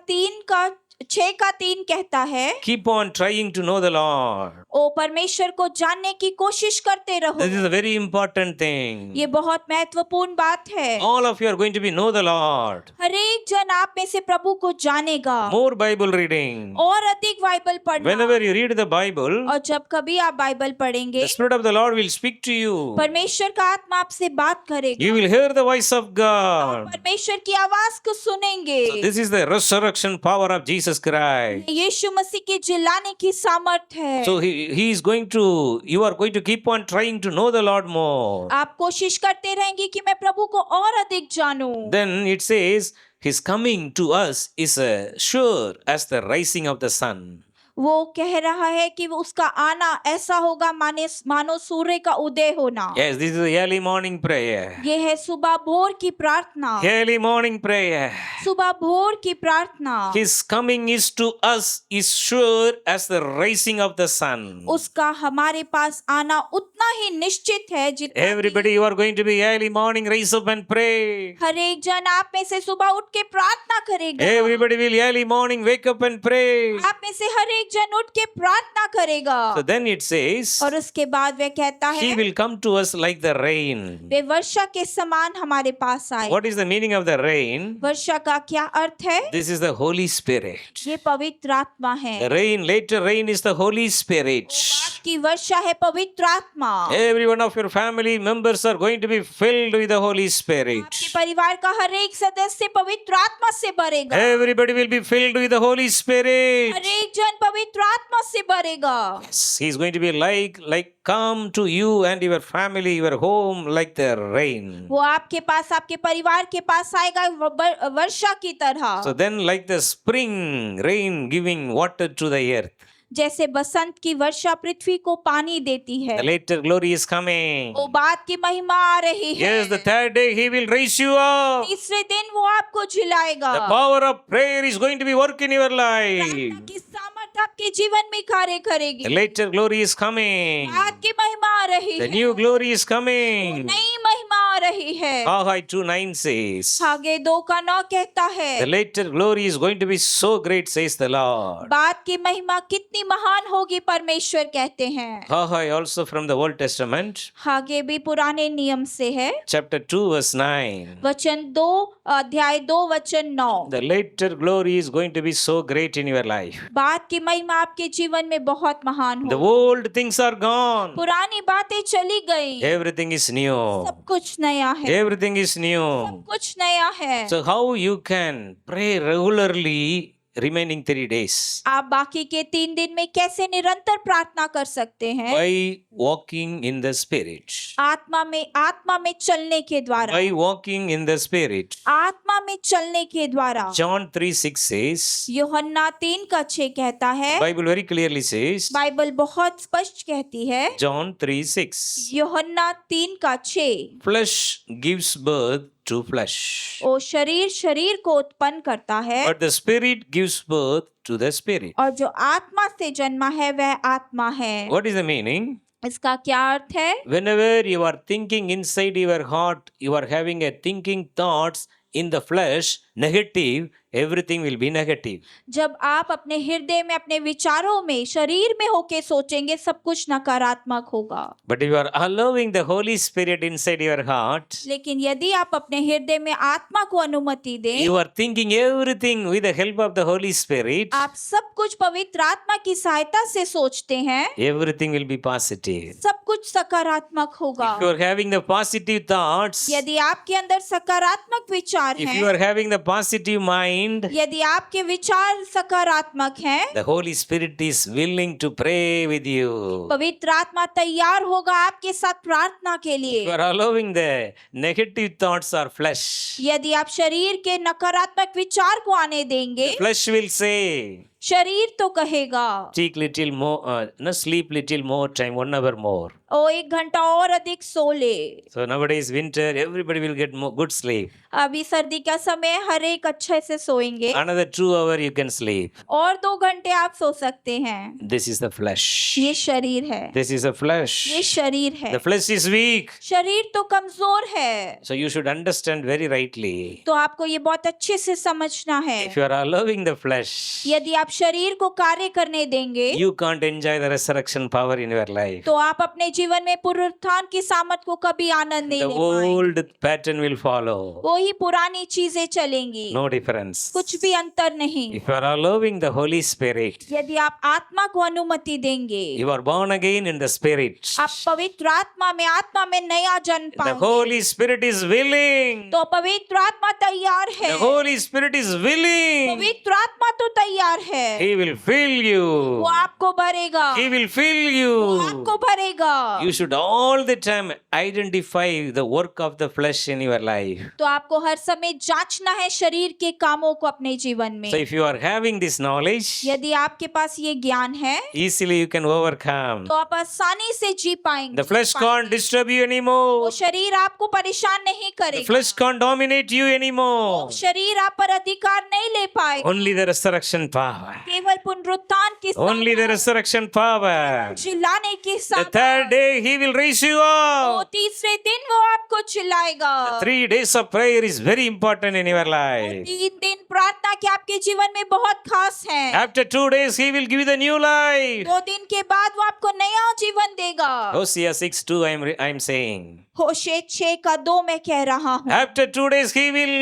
Speaker 2: 6:3 कहता है,
Speaker 1: keep on trying to know the Lord.
Speaker 2: ओ परमेश्वर को जानने की कोशिश करते रहो।
Speaker 1: This is a very important thing.
Speaker 2: ये बहुत महत्वपूर्ण बात है।
Speaker 1: All of you are going to be know the Lord.
Speaker 2: हर एक जन आप में से प्रभु को जानेगा।
Speaker 1: More Bible reading.
Speaker 2: और अधिक बाइबल पढ़ना।
Speaker 1: Whenever you read the Bible,
Speaker 2: और जब कभी आप बाइबल पढ़ेंगे,
Speaker 1: the Spirit of the Lord will speak to you.
Speaker 2: परमेश्वर का आत्मा आपसे बात करेगा।
Speaker 1: You will hear the voice of God.
Speaker 2: परमेश्वर की आवाज को सुनेंगे।
Speaker 1: So this is the resurrection power of Jesus Jesus Christ.
Speaker 2: यीशु मसीह के जिलाने की सामर्थ है।
Speaker 1: So he is going to, you are going to keep on trying to know the Lord more.
Speaker 2: आप कोशिश करते रहेंगे कि मैं प्रभु को और अधिक जानूं।
Speaker 1: Then it says, his coming to us is sure as the rising of the sun.
Speaker 2: वो कह रहा है कि वो उसका आना ऐसा होगा मानो सूर्य का उदय होना।
Speaker 1: Yes, this is the early morning prayer.
Speaker 2: ये है सुबह भोर की प्रार्थना।
Speaker 1: Early morning prayer.
Speaker 2: सुबह भोर की प्रार्थना।
Speaker 1: His coming is to us is sure as the rising of the sun.
Speaker 2: उसका हमारे पास आना उतना ही निश्चित है जितना
Speaker 1: Everybody, you are going to be early morning, rise up and pray.
Speaker 2: हर एक जन आप में से सुबह उठ के प्रार्थना करेगा।
Speaker 1: Everybody will early morning wake up and pray.
Speaker 2: आप में से हर एक जन उठ के प्रार्थना करेगा।
Speaker 1: So then it says,
Speaker 2: और उसके बाद वह कहता
Speaker 1: he
Speaker 2: है
Speaker 1: will come to us like the rain.
Speaker 2: वे वर्षा के समान हमारे पास आए।
Speaker 1: What is the meaning of the rain?
Speaker 2: वर्षा का क्या अर्थ है?
Speaker 1: This is the Holy Spirit.
Speaker 2: ये पवित्र आत्मा है।
Speaker 1: The rain, later rain is the Holy Spirit.
Speaker 2: बाद की वर्षा है पवित्र आत्मा।
Speaker 1: Every one of your family members are going to be filled with the Holy Spirit.
Speaker 2: आपके परिवार का हर एक सदस्य पवित्र आत्मा से भरेगा।
Speaker 1: Everybody will be filled with the Holy Spirit.
Speaker 2: हर एक जन पवित्र आत्मा से भरेगा।
Speaker 1: Yes, he is going to be like come to you and your family, your home like the rain.
Speaker 2: वो आपके पास आपके परिवार के पास आएगा वर्षा की तरह।
Speaker 1: So then like the spring rain giving water to the earth.
Speaker 2: जैसे बसंत की वर्षा पृथ्वी को पानी देती है।
Speaker 1: The later glory is coming.
Speaker 2: वो बाद की महिमा आ रही है।
Speaker 1: Yes, the third day he will raise you up.
Speaker 2: तीसरे दिन वो आपको झिलाएगा।
Speaker 1: The power of prayer is going to be work in your life.
Speaker 2: प्रार्थना की सामर्थ आपके जीवन में कार्य करेगी।
Speaker 1: The later glory is coming.
Speaker 2: बाद की महिमा आ रही
Speaker 1: The
Speaker 2: है।
Speaker 1: new glory is coming.
Speaker 2: नई महिमा आ रही है।
Speaker 1: Haggai 2:9 says,
Speaker 2: हागे 2:9 कहता
Speaker 1: the
Speaker 2: है
Speaker 1: later glory is going to be so great, says the Lord.
Speaker 2: बाद की महिमा कितनी महान होगी परमेश्वर कहते हैं।
Speaker 1: Haggai also from the Old Testament,
Speaker 2: हागे भी पुराने नियम से है।
Speaker 1: chapter 2 verse 9.
Speaker 2: वचन 2 अध्याय 2 वचन 9।
Speaker 1: The later glory is going to be so great in your life.
Speaker 2: बाद की महिमा आपके जीवन में बहुत महान
Speaker 1: The
Speaker 2: हो।
Speaker 1: old things are gone.
Speaker 2: पुरानी बातें चली गई।
Speaker 1: Everything is new.
Speaker 2: सब कुछ नया है।
Speaker 1: Everything is new.
Speaker 2: सब कुछ नया है।
Speaker 1: So how you can pray regularly remaining 3 days?
Speaker 2: आप बाकी के 3 दिन में कैसे निरंतर प्रार्थना कर सकते हैं?
Speaker 1: By walking in the Spirit.
Speaker 2: आत्मा में चलने के द्वारा।
Speaker 1: By walking in the Spirit.
Speaker 2: आत्मा में चलने के द्वारा।
Speaker 1: John 3:6 says,
Speaker 2: यूहन्ना 3:6 कहता है।
Speaker 1: Bible very clearly says,
Speaker 2: Bible बहुत स्पष्ट कहती है।
Speaker 1: John 3:6,
Speaker 2: यूहन्ना 3:6
Speaker 1: flesh gives birth to flesh,
Speaker 2: ओ शरीर को उत्पन्न करता है
Speaker 1: but the Spirit gives birth to the Spirit.
Speaker 2: और जो आत्मा से जन्मा है वह आत्मा है।
Speaker 1: What is the meaning?
Speaker 2: इसका क्या अर्थ है?
Speaker 1: Whenever you are thinking inside your heart, you are having a thinking thoughts in the flesh, negative, everything will be negative.
Speaker 2: जब आप अपने हृदय में अपने विचारों में शरीर में होके सोचेंगे सब कुछ नकारात्मक होगा।
Speaker 1: But if you are allowing the Holy Spirit inside your heart,
Speaker 2: लेकिन यदि आप अपने हृदय में आत्मा को अनुमति दें,
Speaker 1: you are thinking everything with the help of the Holy Spirit,
Speaker 2: आप सब कुछ पवित्र आत्मा की सहायता से सोचते हैं,
Speaker 1: everything will be positive.
Speaker 2: सब कुछ सकारात्मक होगा।
Speaker 1: If you are having the positive thoughts,
Speaker 2: यदि आपके अंदर सकारात्मक विचार
Speaker 1: if
Speaker 2: हैं,
Speaker 1: you are having the positive mind,
Speaker 2: यदि आपके विचार सकारात्मक हैं,
Speaker 1: the Holy Spirit is willing to pray with you.
Speaker 2: पवित्र आत्मा तैयार होगा आपके साथ प्रार्थना के
Speaker 1: If you
Speaker 2: लिए।
Speaker 1: are allowing the negative thoughts or flesh,
Speaker 2: यदि आप शरीर के नकारात्मक विचार को आने देंगे,
Speaker 1: flesh will say,
Speaker 2: शरीर तो कहेगा
Speaker 1: take little more, no, sleep little more time, 1 hour more.
Speaker 2: ओ 1 घंटा और अधिक सो ले।
Speaker 1: So nowadays winter, everybody will get more good sleep.
Speaker 2: अभी सर्दी का समय हर एक अच्छे से सोएंगे।
Speaker 1: Another 2 hour you can sleep.
Speaker 2: और 2 घंटे आप सो सकते हैं।
Speaker 1: This is the flesh.
Speaker 2: ये शरीर है।
Speaker 1: This is the flesh.
Speaker 2: ये शरीर है।
Speaker 1: The flesh is weak.
Speaker 2: शरीर तो कमजोर है।
Speaker 1: So you should understand very rightly.
Speaker 2: तो आपको ये बहुत अच्छे से समझना है।
Speaker 1: If you are allowing the flesh,
Speaker 2: यदि आप शरीर को कार्य करने देंगे
Speaker 1: you can't enjoy the resurrection power in your life.
Speaker 2: तो आप अपने जीवन में पुनरुत्थान की सामर्थ को कभी आनंद नहीं
Speaker 1: The
Speaker 2: ले पाएंगे।
Speaker 1: old pattern will follow.
Speaker 2: वही पुरानी चीजें चलेंगी,
Speaker 1: No difference.
Speaker 2: कुछ भी अंतर नहीं।
Speaker 1: If you are allowing the Holy Spirit,
Speaker 2: यदि आप आत्मा को अनुमति देंगे,
Speaker 1: you are born again in the Spirit.
Speaker 2: आप पवित्र आत्मा में नया जन्म
Speaker 1: The
Speaker 2: पाएंगे।
Speaker 1: Holy Spirit is willing.
Speaker 2: तो पवित्र आत्मा तैयार है,
Speaker 1: The Holy Spirit is willing.
Speaker 2: पवित्र आत्मा तो तैयार है,
Speaker 1: He will fill you.
Speaker 2: वो आपको भरेगा,
Speaker 1: He will fill
Speaker 2: वो
Speaker 1: you.
Speaker 2: आपको भरेगा।
Speaker 1: You should all the time identify the work of the flesh in your life.
Speaker 2: तो आपको हर समय जांचना है शरीर के कामों को अपने जीवन में।
Speaker 1: So if you are having this knowledge,
Speaker 2: यदि आपके पास ये ज्ञान है
Speaker 1: easily you can overcome.
Speaker 2: तो आप आसानी से जी पाएंगे।
Speaker 1: The flesh can't disturb you
Speaker 2: वो
Speaker 1: anymore.
Speaker 2: शरीर आपको परेशान नहीं
Speaker 1: The
Speaker 2: करेगा,
Speaker 1: flesh can't dominate you anymore.
Speaker 2: शरीर आप पर अधिकार नहीं ले पाएगा।
Speaker 1: Only the resurrection power.
Speaker 2: केवल पुनरुत्थान की
Speaker 1: Only the
Speaker 2: सामर्थ,
Speaker 1: resurrection power.
Speaker 2: चिल्लाने की
Speaker 1: The
Speaker 2: सामर्थ।
Speaker 1: third day he will raise you
Speaker 2: वो
Speaker 1: up.
Speaker 2: तीसरे दिन वो आपको चिल्लाएगा।
Speaker 1: 3 days of prayer is very important in your life.
Speaker 2: 3 दिन प्रार्थना के आपके जीवन में बहुत खास है।
Speaker 1: After 2 days he will give you the new life.
Speaker 2: 2 दिन के बाद वो आपको नया जीवन देगा।
Speaker 1: Hosea 6:2 I am saying.
Speaker 2: होशे 6:2 मैं कह रहा हूँ।
Speaker 1: After 2 days he will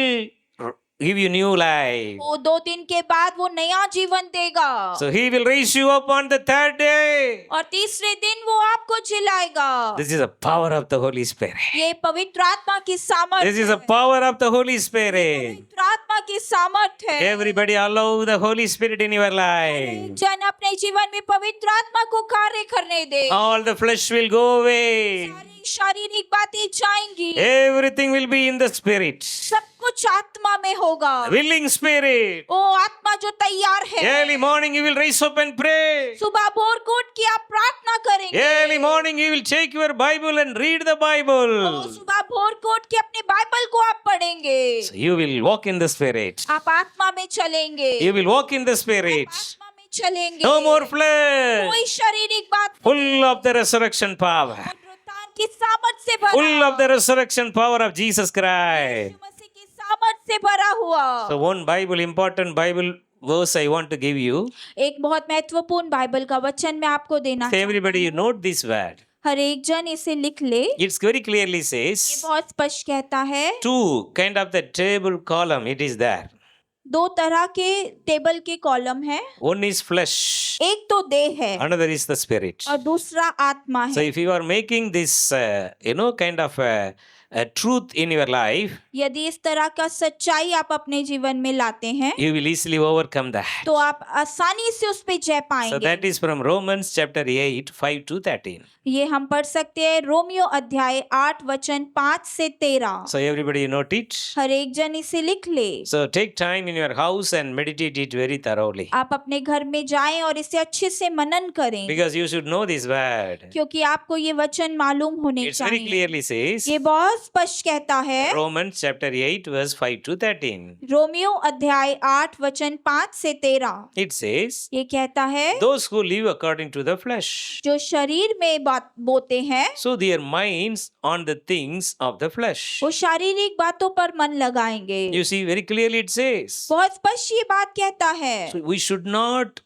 Speaker 1: give you new life.
Speaker 2: वो 2 दिन के बाद वो नया जीवन देगा।
Speaker 1: So he will raise you up on the third day.
Speaker 2: और तीसरे दिन वो आपको चिल्लाएगा।
Speaker 1: This is the power of the Holy Spirit.
Speaker 2: ये पवित्र आत्मा की सामर्थ
Speaker 1: This is the
Speaker 2: है।
Speaker 1: power of the Holy Spirit.
Speaker 2: पवित्र आत्मा की सामर्थ है।
Speaker 1: Everybody allow the Holy Spirit in your life.
Speaker 2: जन अपने जीवन में पवित्र आत्मा को कार्य करने दे।
Speaker 1: All the flesh will go away.
Speaker 2: सारी शारीरिक बातें जाएंगी,
Speaker 1: Everything will be in the Spirit.
Speaker 2: सब कुछ आत्मा में होगा।
Speaker 1: Willing Spirit.
Speaker 2: ओ आत्मा जो तैयार है।
Speaker 1: Early morning you will rise up and pray.
Speaker 2: सुबह भोर को उठ के आप प्रार्थना करेंगे।
Speaker 1: Early morning you will take your Bible and read the
Speaker 2: O
Speaker 1: Bible.
Speaker 2: सुबह भोर को उठ के अपने बाइबल को आप पढ़ेंगे।
Speaker 1: So you will walk in the Spirit.
Speaker 2: आप आत्मा में चलेंगे।
Speaker 1: You will walk in the Spirit.
Speaker 2: आत्मा में चलेंगे।
Speaker 1: No more flesh.
Speaker 2: कोई शारीरिक बात
Speaker 1: Full of the resurrection power.
Speaker 2: पुनरुत्थान की सामर्थ से भरा
Speaker 1: Full of the resurrection power of Jesus Christ.
Speaker 2: यीशु मसीह की सामर्थ से भरा हुआ।
Speaker 1: So one important Bible verse I want to give you.
Speaker 2: एक बहुत महत्वपूर्ण बाइबल का वचन मैं आपको देना
Speaker 1: So everybody you note this word.
Speaker 2: हर एक जन इसे लिख ले। ये
Speaker 1: It's very clearly says
Speaker 2: बहुत स्पष्ट कहता है,
Speaker 1: 2 kind of the table column it is there.
Speaker 2: 2 तरह के टेबल के कॉलम है।
Speaker 1: One is flesh.
Speaker 2: एक तो देह है
Speaker 1: Another is the spirit.
Speaker 2: और दूसरा आत्मा
Speaker 1: So
Speaker 2: है।
Speaker 1: if you are making this kind of a truth in your life,
Speaker 2: यदि इस तरह का सच्चाई आप अपने जीवन में लाते हैं
Speaker 1: you will easily overcome that.
Speaker 2: तो आप आसानी से उस पे जय
Speaker 1: So
Speaker 2: पाएंगे।
Speaker 1: that is from Romans chapter 8, 5 to 13.
Speaker 2: ये हम पढ़ सकते हैं रोमियो अध्याय 8 वचन 5 से 13।
Speaker 1: So everybody you note it.
Speaker 2: हर एक जन इसे लिख ले।
Speaker 1: So take time in your house and meditate it very thoroughly.
Speaker 2: आप अपने घर में जाएं और इसे अच्छे से मनन करें,
Speaker 1: Because you should know this word.
Speaker 2: क्योंकि आपको ये वचन मालूम होने
Speaker 1: It's very
Speaker 2: चाहिए।
Speaker 1: clearly says
Speaker 2: ये बहुत स्पष्ट कहता है
Speaker 1: Romans chapter 8 verse 5 to 13.
Speaker 2: Romeo अध्याय 8 वचन 5 से 13।
Speaker 1: It says,
Speaker 2: ये कहता है
Speaker 1: those who live according to the flesh,
Speaker 2: जो शरीर में बात बोते हैं
Speaker 1: so their minds on the things of the flesh.
Speaker 2: वो शारीरिक बातों पर मन लगाएंगे।
Speaker 1: You see, very clearly it says,
Speaker 2: बहुत स्पष्ट ये बात कहता है।
Speaker 1: so we should not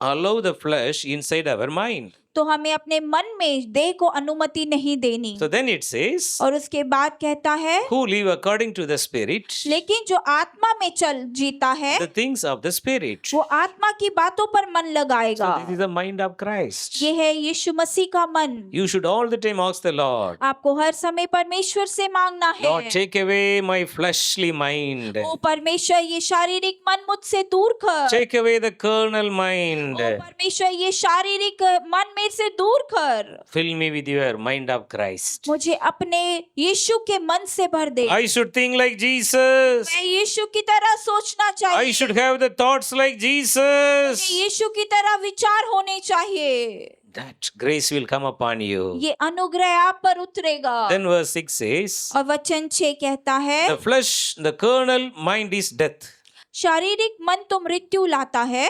Speaker 1: allow the flesh inside our mind.
Speaker 2: तो हमें अपने मन में देह को अनुमति नहीं देनी।
Speaker 1: So then it says,
Speaker 2: और उसके बाद कहता है
Speaker 1: who live according to the Spirit,
Speaker 2: लेकिन जो आत्मा में चल जीता है
Speaker 1: the things of the Spirit.
Speaker 2: वो आत्मा की बातों पर मन लगाएगा।
Speaker 1: So this is the mind of Christ.
Speaker 2: ये है यीशु मसीह का मन।
Speaker 1: You should all the time ask the Lord,
Speaker 2: आपको हर समय परमेश्वर से मांगना है,
Speaker 1: Lord, take away my fleshly mind.
Speaker 2: ओ परमेश्वर ये शारीरिक मन मुझसे दूर कर।
Speaker 1: Take away the carnal mind.
Speaker 2: ओ परमेश्वर ये शारीरिक मन मेरे से दूर कर।
Speaker 1: Fill me with your mind of Christ.
Speaker 2: मुझे अपने यीशु के मन से भर दे।
Speaker 1: I should think like Jesus.
Speaker 2: मैं यीशु की तरह सोचना
Speaker 1: I
Speaker 2: चाहिए।
Speaker 1: should have the thoughts like Jesus.
Speaker 2: मुझे यीशु की तरह विचार होने चाहिए।
Speaker 1: That grace will come upon you.
Speaker 2: ये अनुग्रह आप पर उतरेगा।
Speaker 1: Then verse 6 says,
Speaker 2: और वचन 6 कहता है
Speaker 1: the flesh, the carnal mind is death.
Speaker 2: शारीरिक मन तो मृत्यु लाता है,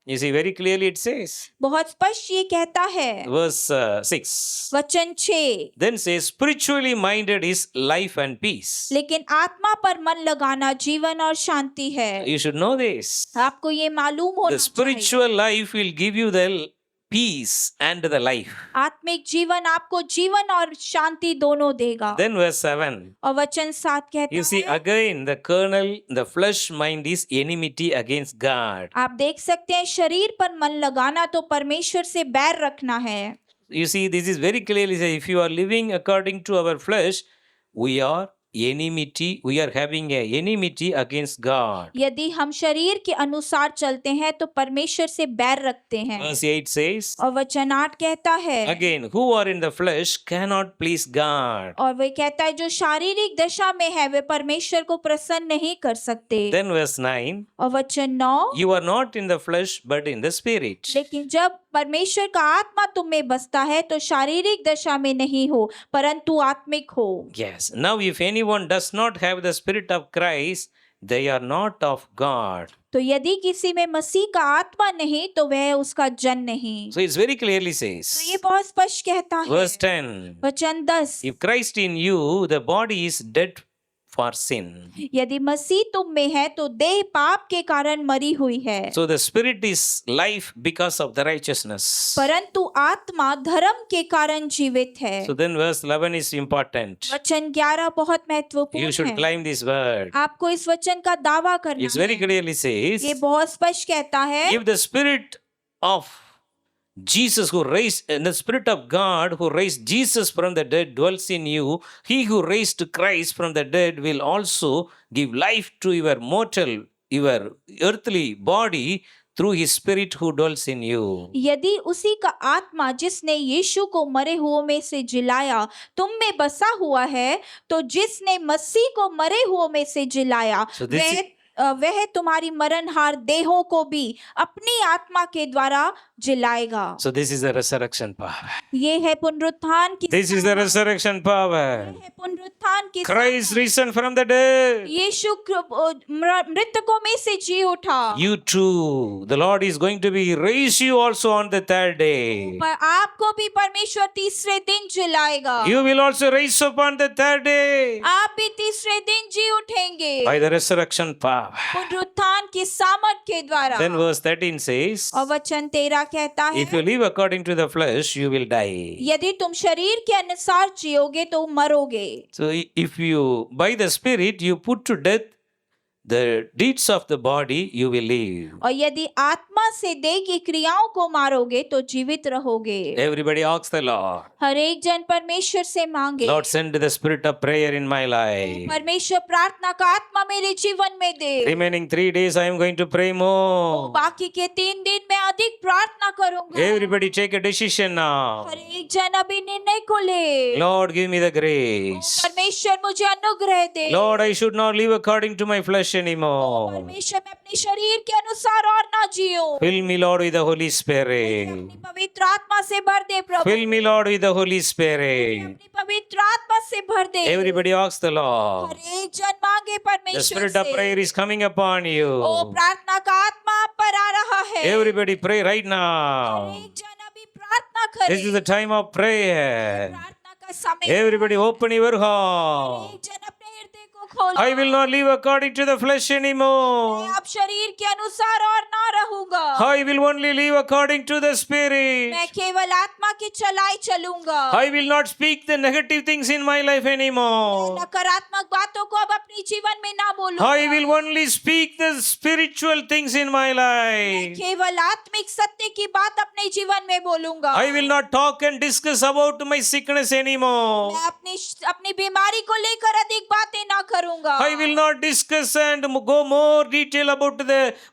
Speaker 1: You see, very clearly it says,
Speaker 2: बहुत स्पष्ट ये कहता है,
Speaker 1: verse 6.
Speaker 2: वचन 6,
Speaker 1: Then says, spiritually minded is life and peace.
Speaker 2: लेकिन आत्मा पर मन लगाना जीवन और शांति है।
Speaker 1: You should know this.
Speaker 2: आपको ये मालूम होना
Speaker 1: The
Speaker 2: चाहिए,
Speaker 1: spiritual life will give you the peace and the life.
Speaker 2: आत्मिक जीवन आपको जीवन और शांति दोनों देगा।
Speaker 1: Then verse 7.
Speaker 2: और वचन 7 कहता
Speaker 1: You see,
Speaker 2: है,
Speaker 1: again, the kernel, the flesh mind is enmity against God.
Speaker 2: आप देख सकते हैं शरीर पर मन लगाना तो परमेश्वर से बैर रखना है।
Speaker 1: You see, this is very clearly said, if you are living according to our flesh, we are having a enmity against God.
Speaker 2: यदि हम शरीर के अनुसार चलते हैं तो परमेश्वर से बैर रखते हैं।
Speaker 1: Verse 8 says,
Speaker 2: और वचन 8 कहता है,
Speaker 1: again, who are in the flesh cannot please God.
Speaker 2: और वे कहता है जो शारीरिक दशा में है वे परमेश्वर को प्रसन्न नहीं कर सकते।
Speaker 1: Then verse 9,
Speaker 2: और वचन 9,
Speaker 1: you are not in the flesh but in the spirit.
Speaker 2: लेकिन जब परमेश्वर का आत्मा तुम में बसता है तो शारीरिक दशा में नहीं हो परंतु आत्मिक हो।
Speaker 1: Yes. Now, if anyone does not have the spirit of Christ, they are not of God.
Speaker 2: तो यदि किसी में मसीह का आत्मा नहीं तो वह उसका जन नहीं।
Speaker 1: So it's very clearly
Speaker 2: तो
Speaker 1: says,
Speaker 2: ये बहुत स्पष्ट कहता है।
Speaker 1: verse 10,
Speaker 2: वचन 10,
Speaker 1: if Christ in you, the body is dead for sin.
Speaker 2: यदि मसीह तुम में है तो देह पाप के कारण मरी हुई है,
Speaker 1: So the spirit is life because of the righteousness.
Speaker 2: परंतु आत्मा धर्म के कारण जीवित है।
Speaker 1: So then verse 11 is important.
Speaker 2: वचन 11 बहुत
Speaker 1: You
Speaker 2: महत्वपूर्ण
Speaker 1: should
Speaker 2: है।
Speaker 1: claim this word.
Speaker 2: आपको इस वचन का दावा करना
Speaker 1: It's very
Speaker 2: है।
Speaker 1: clearly says,
Speaker 2: ये बहुत स्पष्ट कहता है,
Speaker 1: if the spirit of Jesus who raised, and the spirit of God who raised Jesus from the dead dwells in you, he who raised Christ from the dead will also give life to your your earthly body through his spirit who dwells in you.
Speaker 2: यदि उसी का आत्मा जिसने यीशु को मरे हुओं में से जिलाया तुम में बसा हुआ है तो जिसने मसीह को मरे हुओं में से जिलाया
Speaker 1: So this
Speaker 2: वह तुम्हारी मरणहार देहों को भी अपनी आत्मा के द्वारा जिलाएगा।
Speaker 1: So this is the resurrection power.
Speaker 2: ये है पुनरुत्थान की
Speaker 1: This is the resurrection power.
Speaker 2: ये है पुनरुत्थान की
Speaker 1: Christ risen from the dead.
Speaker 2: यीशु मृतकों में से जी उठा।
Speaker 1: You too. The Lord is going to be raise you also on the third day.
Speaker 2: पर आपको भी परमेश्वर तीसरे दिन जिलाएगा।
Speaker 1: You will also rise up on the third day
Speaker 2: आप भी तीसरे दिन जी उठेंगे
Speaker 1: by the resurrection power.
Speaker 2: पुनरुत्थान की सामर्थ के द्वारा।
Speaker 1: Then verse 13 says,
Speaker 2: और वचन 13 कहता है,
Speaker 1: if you live according to the flesh, you will die.
Speaker 2: यदि तुम शरीर के अनुसार जियोगे तो मरोगे।
Speaker 1: So if you, by the Spirit, you put to death the deeds of the body, you will live.
Speaker 2: और यदि आत्मा से देह की क्रियाओं को मारोगे तो जीवित रहोगे।
Speaker 1: Everybody asks the Lord,
Speaker 2: हर एक जन परमेश्वर से मांगे,
Speaker 1: Lord, send the spirit of prayer in my life.
Speaker 2: परमेश्वर प्रार्थना का आत्मा मेरे जीवन में दे।
Speaker 1: Remaining 3 days, I am going to pray more.
Speaker 2: बाकी के 3 दिन मैं अधिक प्रार्थना करूंगा।
Speaker 1: Everybody take a decision now.
Speaker 2: हर एक जन अभी निर्णय को ले।
Speaker 1: Lord, give me the grace.
Speaker 2: परमेश्वर मुझे अनुग्रह दे।
Speaker 1: Lord, I should not live according to my flesh anymore.
Speaker 2: परमेश्वर मैं अपने शरीर के अनुसार और ना जियो।
Speaker 1: Fill me, Lord, with the Holy Spirit.
Speaker 2: अपनी पवित्र आत्मा से भर दे प्रभु।
Speaker 1: Fill me, Lord, with the Holy Spirit.
Speaker 2: अपनी पवित्र आत्मा से भर दे।
Speaker 1: Everybody asks the Lord.
Speaker 2: हर एक जन मांगे
Speaker 1: The
Speaker 2: परमेश्वर
Speaker 1: spirit of
Speaker 2: से।
Speaker 1: prayer is coming upon
Speaker 2: O
Speaker 1: you.
Speaker 2: प्रार्थना का आत्मा आप पर आ रहा है।
Speaker 1: Everybody pray right
Speaker 2: हर
Speaker 1: now.
Speaker 2: एक जन अभी प्रार्थना करे।
Speaker 1: This is the time of prayer.
Speaker 2: प्रार्थना का समय।
Speaker 1: Everybody open your heart.
Speaker 2: एक जन अपने हृदय को खोलो।
Speaker 1: I will not live according to the flesh
Speaker 2: मैं
Speaker 1: anymore.
Speaker 2: अब शरीर के अनुसार और ना रहूंगा।
Speaker 1: I will only live according to the Spirit.
Speaker 2: मैं केवल आत्मा की चलाई चलूंगा।
Speaker 1: I will not speak the negative things in my life anymore.
Speaker 2: नकारात्मक बातों को अब अपने जीवन में ना बोलूंगा।
Speaker 1: I will only speak the spiritual things in my
Speaker 2: मैं
Speaker 1: life.
Speaker 2: केवल आत्मिक सत्य की बात अपने जीवन में बोलूंगा।
Speaker 1: I will not talk and discuss about my sickness anymore.
Speaker 2: मैं अपनी बीमारी को लेकर अधिक बातें ना करूंगा।
Speaker 1: I will not discuss and go more detail about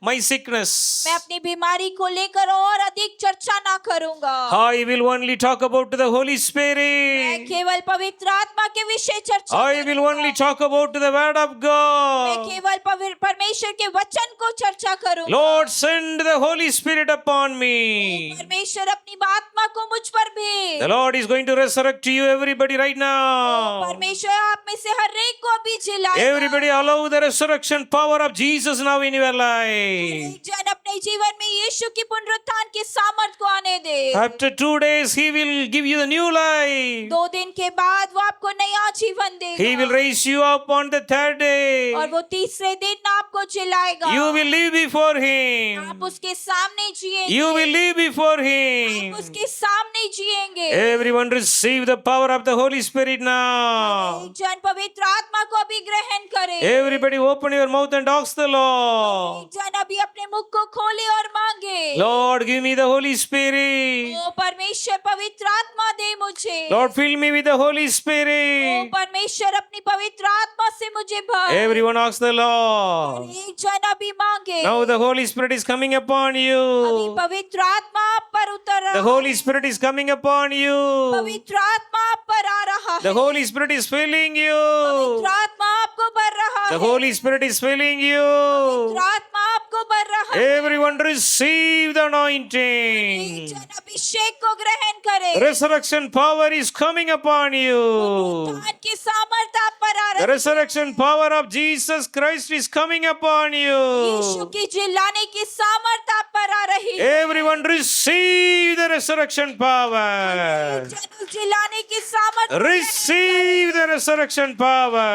Speaker 1: my sickness.
Speaker 2: मैं अपनी बीमारी को लेकर और अधिक चर्चा ना करूंगा।
Speaker 1: I will only talk about the Holy
Speaker 2: मैं
Speaker 1: Spirit.
Speaker 2: केवल पवित्र आत्मा के विषय चर्चा
Speaker 1: I will
Speaker 2: करूंगा।
Speaker 1: only talk about the Word of
Speaker 2: मैं
Speaker 1: God.
Speaker 2: केवल परमेश्वर के वचन को चर्चा करूंगा।
Speaker 1: Lord, send the Holy Spirit upon me.
Speaker 2: परमेश्वर अपनी आत्मा को मुझ पर भेज।
Speaker 1: The Lord is going to resurrect you, everybody, right now.
Speaker 2: परमेश्वर आप में से हर एक को अभी जिलाएगा। जिलाएगा।
Speaker 1: Everybody allow the resurrection power of Jesus now in your life.
Speaker 2: एक जन अपने जीवन में यीशु की पुनरुत्थान की सामर्थ को आने दे।
Speaker 1: After 2 days, He will give you the new life.
Speaker 2: 2 दिन के बाद वो आपको नया जीवन
Speaker 1: He will
Speaker 2: देगा
Speaker 1: raise you up on the 3rd day.
Speaker 2: और वो तीसरे दिन आपको जिलाएगा।
Speaker 1: You will live before
Speaker 2: आप
Speaker 1: Him.
Speaker 2: उसके सामने जिएंगे।
Speaker 1: You will live before
Speaker 2: आप
Speaker 1: Him.
Speaker 2: उसके सामने जिएंगे।
Speaker 1: Everyone receive the power of the Holy Spirit now.
Speaker 2: एक जन पवित्र आत्मा को अभी ग्रहण करे।
Speaker 1: Everybody open your mouth and ask the Lord.
Speaker 2: एक जन अभी अपने मुख को खोले और मांगे।
Speaker 1: Lord, give me the Holy Spirit.
Speaker 2: ओ परमेश्वर पवित्र आत्मा दे मुझे।
Speaker 1: Lord, fill me with the Holy
Speaker 2: O
Speaker 1: Spirit.
Speaker 2: परमेश्वर अपनी पवित्र आत्मा से मुझे भर।
Speaker 1: Everyone ask the Lord.
Speaker 2: एक जन अभी मांगे।
Speaker 1: Now the Holy Spirit is coming upon
Speaker 2: अभी
Speaker 1: you.
Speaker 2: पवित्र आत्मा आप पर उतर रहा
Speaker 1: The
Speaker 2: है।
Speaker 1: Holy Spirit is coming upon you.
Speaker 2: पवित्र आत्मा आप पर आ रहा
Speaker 1: The
Speaker 2: है।
Speaker 1: Holy Spirit is filling you.
Speaker 2: पवित्र आत्मा आपको भर रहा
Speaker 1: The
Speaker 2: है।
Speaker 1: Holy Spirit is filling
Speaker 2: पवित्र
Speaker 1: you.
Speaker 2: आत्मा आपको भर रहा है।
Speaker 1: Everyone receive the
Speaker 2: एक
Speaker 1: anointing.
Speaker 2: जन अभिषेक को ग्रहण करे।
Speaker 1: Resurrection power is coming upon you.
Speaker 2: पुनरुत्थान की सामर्थ आप पर आ
Speaker 1: The
Speaker 2: रही है।
Speaker 1: resurrection power of Jesus Christ is coming upon
Speaker 2: Yeshu
Speaker 1: you.
Speaker 2: की जिलाने की सामर्थ आप पर आ रही है।
Speaker 1: Everyone receive the resurrection power.
Speaker 2: जन उस जिलाने की सामर्थ को
Speaker 1: Receive the resurrection power.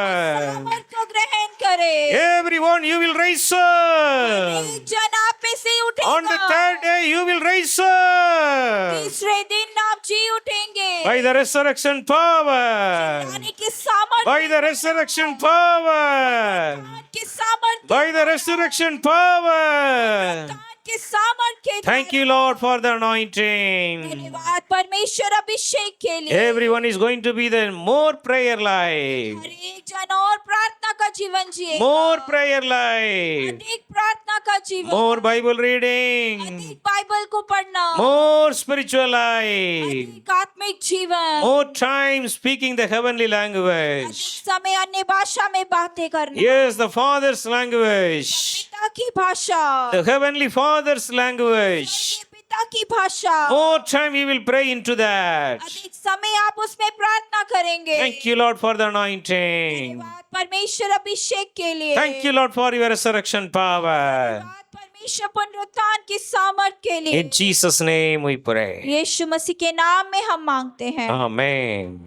Speaker 2: सामर्थ को ग्रहण करे।
Speaker 1: Everyone, you will rise up.
Speaker 2: एक जन आप में से
Speaker 1: On the
Speaker 2: उठेगा।
Speaker 1: 3rd day, you will rise up
Speaker 2: तीसरे दिन आप जी उठेंगे।
Speaker 1: by the resurrection power.
Speaker 2: जिलाने की सामर्थ
Speaker 1: By the resurrection power.
Speaker 2: की सामर्थ
Speaker 1: By the resurrection power.
Speaker 2: की सामर्थ के
Speaker 1: Thank you, Lord, for the anointing.
Speaker 2: धन्यवाद परमेश्वर अभिषेक के लिए।
Speaker 1: Everyone is going to be the more prayer life.
Speaker 2: हर एक जन और प्रार्थना का जीवन जिए।
Speaker 1: More prayer life.
Speaker 2: अधिक प्रार्थना का जीवन।
Speaker 1: More Bible reading.
Speaker 2: अधिक बाइबल को पढ़ना।
Speaker 1: More spiritual life.
Speaker 2: अधिक आत्मिक जीवन।
Speaker 1: More time speaking the heavenly
Speaker 2: अधिक
Speaker 1: language.
Speaker 2: समय अन्य भाषा में बातें करना।
Speaker 1: Yes, the Father's language.
Speaker 2: पिता की भाषा।
Speaker 1: The heavenly Father's language.
Speaker 2: ये पिता की भाषा।
Speaker 1: More time we will pray into that.
Speaker 2: अधिक समय आप उसमें प्रार्थना करेंगे।
Speaker 1: Thank you, Lord, for the anointing.
Speaker 2: धन्यवाद परमेश्वर अभिषेक के लिए।
Speaker 1: Thank you, Lord, for your resurrection power.
Speaker 2: धन्यवाद परमेश्वर पुनरुत्थान की सामर्थ के लिए।
Speaker 1: In Jesus' name we pray.
Speaker 2: यीशु मसीह के नाम में हम मांगते हैं।
Speaker 1: Amen.